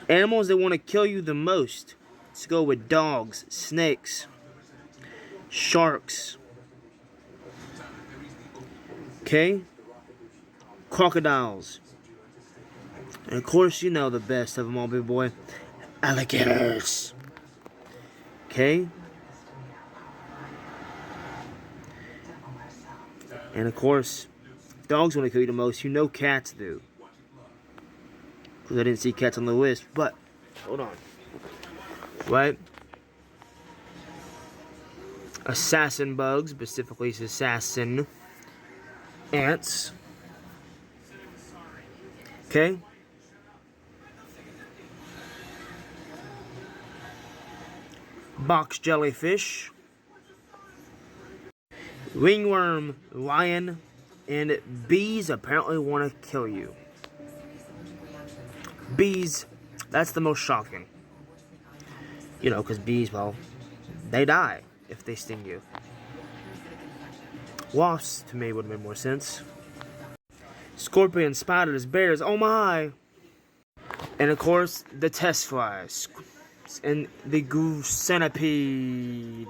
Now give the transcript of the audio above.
Animals that want to kill you the most. Let's go with dogs, snakes, sharks. Okay? Crocodiles. And of course, you know the best of them all, big boy. Alligators. Okay? And of course, dogs want to kill you the most. You know cats do. Because I didn't see cats on the list. But, hold on. Right? Assassin bugs, specifically assassin ants. Okay? Box jellyfish. Ringworm, lion, and bees apparently want to kill you. Bees, that's the most shocking. You know, because bees, well, they die if they sting you. Wasps, to me, would have made more sense. Scorpions, spiders, bears, oh my! And of course, the test flies. And the goose centipede.